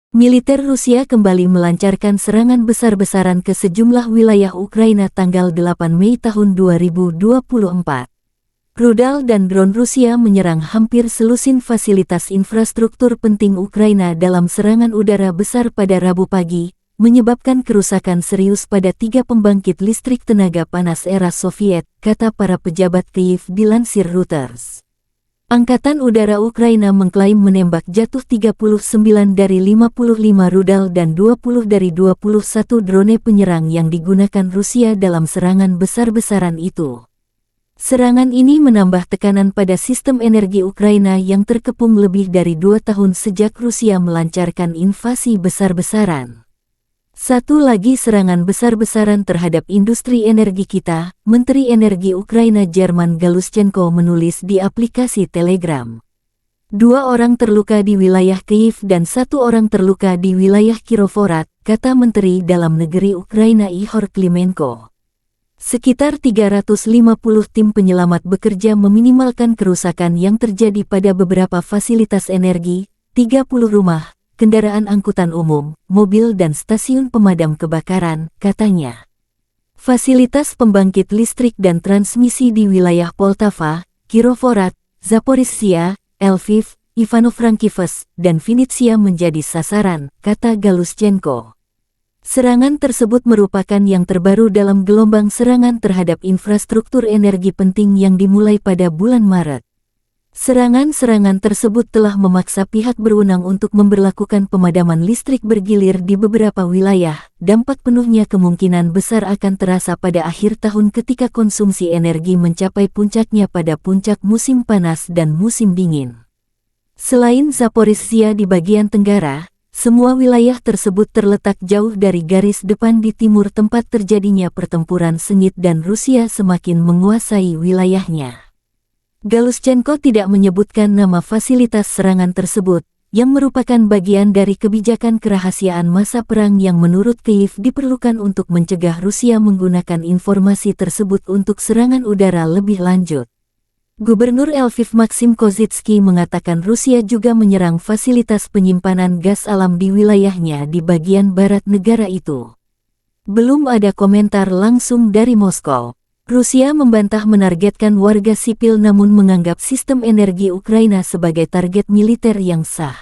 Militer Rusia kembali melancarkan serangan besar-besaran ke sejumlah wilayah Ukraina tanggal 8 Mei tahun 2024. Rudal dan drone Rusia menyerang hampir selusin fasilitas infrastruktur penting Ukraina dalam serangan udara besar pada Rabu pagi, menyebabkan kerusakan serius pada 3 pembangkit listrik tenaga panas era Soviet, kata para pejabat Kyiv dilansir Reuters. Angkatan Udara Ukraina mengklaim menembak jatuh 39 dari 55 rudal dan 20 dari 21 drone penyerang yang digunakan Rusia dalam serangan besar-besaran itu. Serangan ini menambah tekanan pada sistem energi Ukraina yang terkepung lebih dari 2 tahun sejak Rusia melancarkan invasi besar-besaran. Satu lagi serangan besar-besaran terhadap industri energi kita, Menteri Energi Ukraina German Galushchenko menulis di aplikasi Telegram. 2 orang terluka di wilayah Kyiv dan 1 orang terluka di wilayah Kirovohrad, kata Menteri Dalam Negeri Ukraina Ihor Klimenko. Sekitar 350 tim penyelamat bekerja meminimalkan kerusakan yang terjadi pada beberapa fasilitas energi, 30 rumah, kendaraan angkutan umum, mobil dan stasiun pemadam kebakaran, katanya. Fasilitas pembangkit listrik dan transmisi di wilayah Poltava, Kirovohrad, Zaporizhzhia, Lviv, Ivano-Frankivsk, dan Vinnytsia menjadi sasaran, kata Galushchenko. Serangan tersebut merupakan yang terbaru dalam gelombang serangan terhadap infrastruktur energi penting yang dimulai pada bulan Maret. Serangan-serangan tersebut telah memaksa pihak berwenang untuk memberlakukan pemadaman listrik bergilir di beberapa wilayah. Dampak penuhnya kemungkinan besar akan terasa pada akhir tahun ketika konsumsi energi mencapai puncaknya pada puncak musim panas dan musim dingin. Selain Zaporizhzhia di bagian tenggara, semua wilayah tersebut terletak jauh dari garis depan di timur tempat terjadinya pertempuran sengit dan Rusia semakin menguasai wilayahnya. Galushchenko tidak menyebutkan nama fasilitas serangan tersebut, yang merupakan bagian dari kebijakan kerahasiaan masa perang yang menurut Kyiv diperlukan untuk mencegah Rusia menggunakan informasi tersebut untuk serangan udara lebih lanjut. Gubernur Lviv Maxim Kozytsky mengatakan Rusia juga menyerang fasilitas penyimpanan gas alam di wilayahnya di bagian barat negara itu. Belum ada komentar langsung dari Moskow. Rusia membantah menargetkan warga sipil namun menganggap sistem energi Ukraina sebagai target militer yang sah.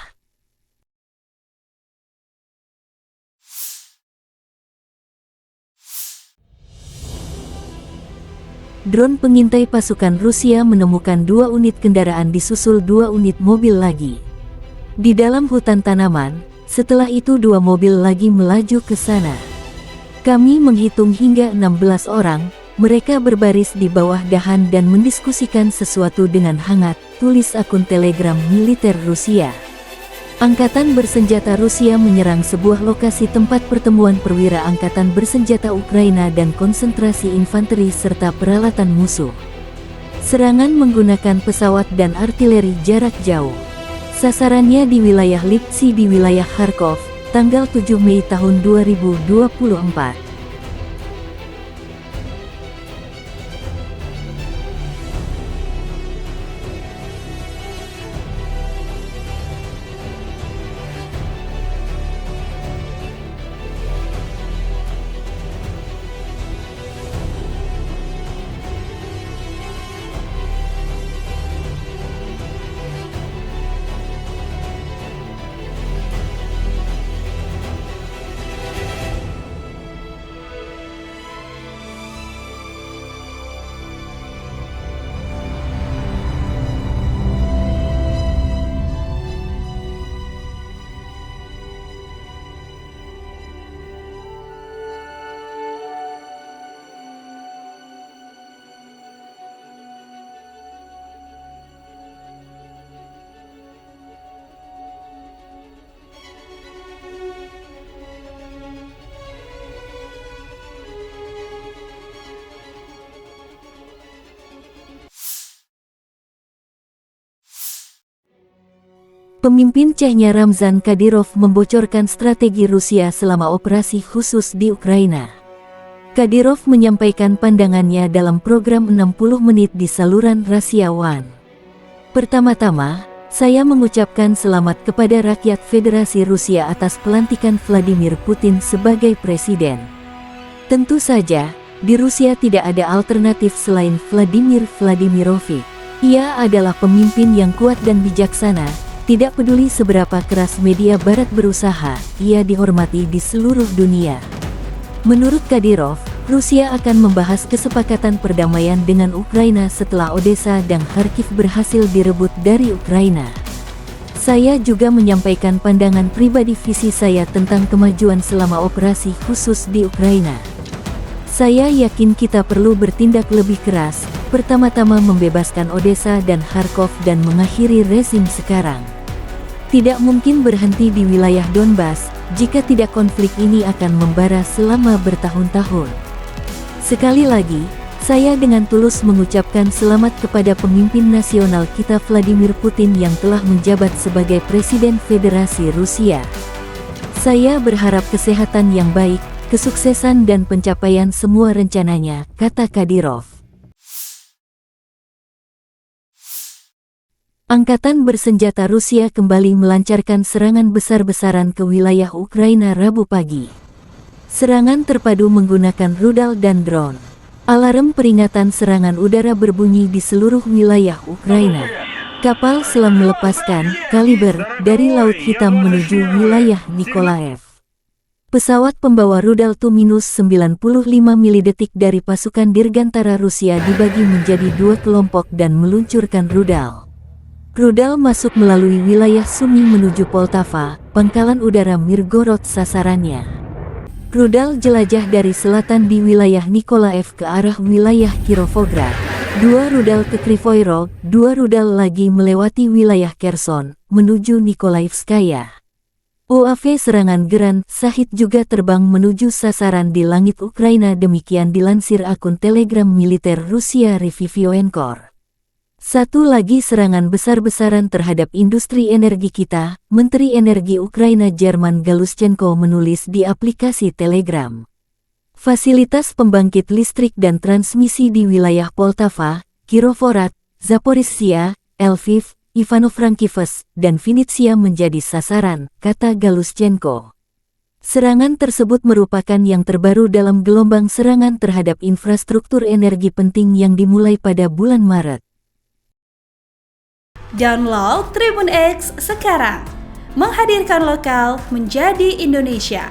Drone pengintai pasukan Rusia menemukan 2 unit kendaraan disusul 2 unit mobil lagi di dalam hutan tanaman. Setelah itu 2 mobil lagi melaju ke sana. Kami menghitung hingga 16 orang. Mereka berbaris di bawah dahan dan mendiskusikan sesuatu dengan hangat, tulis akun Telegram militer Rusia. Angkatan bersenjata Rusia menyerang sebuah lokasi tempat pertemuan perwira angkatan bersenjata Ukraina dan konsentrasi infanteri serta peralatan musuh. Serangan menggunakan pesawat dan artileri jarak jauh. Sasarannya di wilayah Liptsi di wilayah Kharkov, tanggal 7 Mei tahun 2024. Pemimpin Chechnya Ramzan Kadyrov membocorkan strategi Rusia selama operasi khusus di Ukraina. Kadyrov menyampaikan pandangannya dalam program 60 menit di saluran Russia One. Pertama-tama, Saya mengucapkan selamat kepada rakyat Federasi Rusia atas pelantikan Vladimir Putin sebagai presiden. Tentu saja, di Rusia tidak ada alternatif selain Vladimir Vladimirovich. Ia adalah pemimpin yang kuat dan bijaksana, tidak peduli seberapa keras media barat berusaha, ia dihormati di seluruh dunia. Menurut Kadyrov, Rusia akan membahas kesepakatan perdamaian dengan Ukraina setelah Odessa dan Kharkiv berhasil direbut dari Ukraina. Saya juga menyampaikan pandangan pribadi visi saya tentang kemajuan selama operasi khusus di Ukraina. Saya yakin kita perlu bertindak lebih keras, pertama-tama membebaskan Odessa dan Kharkov dan mengakhiri rezim sekarang. Tidak mungkin berhenti di wilayah Donbas, jika tidak konflik ini akan membara selama bertahun-tahun. Sekali lagi, saya dengan tulus mengucapkan selamat kepada pemimpin nasional kita Vladimir Putin yang telah menjabat sebagai Presiden Federasi Rusia. Saya berharap kesehatan yang baik, kesuksesan dan pencapaian semua rencananya, kata Kadyrov. Angkatan bersenjata Rusia kembali melancarkan serangan besar-besaran ke wilayah Ukraina Rabu pagi. Serangan terpadu menggunakan rudal dan drone. Alarm peringatan serangan udara berbunyi di seluruh wilayah Ukraina. Kapal selam melepaskan kaliber dari Laut Hitam menuju wilayah Nikolaev. Pesawat pembawa rudal Tu-95 milidetik dari pasukan Dirgantara Rusia dibagi menjadi dua kelompok dan meluncurkan rudal. Rudal masuk melalui wilayah Sumy menuju Poltava, pangkalan udara Mirgorod sasarannya. Rudal jelajah dari selatan di wilayah Nikolaev ke arah wilayah Kirovograd. Dua rudal ke Krivoy Rog, dua rudal lagi melewati wilayah Kherson, menuju Nikolaevskaya. UAV serangan Geran Shahid juga terbang menuju sasaran di langit Ukraina, demikian dilansir akun Telegram militer Rusia Revivioenkor. Satu lagi serangan besar-besaran terhadap industri energi kita, Menteri Energi Ukraina German Galushchenko menulis di aplikasi Telegram. Fasilitas pembangkit listrik dan transmisi di wilayah Poltava, Kirovohrad, Zaporizhzhia, Lviv, Ivano-Frankivsk, dan Vinnytsia menjadi sasaran, kata Galushchenko. Serangan tersebut merupakan yang terbaru dalam gelombang serangan terhadap infrastruktur energi penting yang dimulai pada bulan Maret. Download Tribun X sekarang, menghadirkan lokal menjadi Indonesia.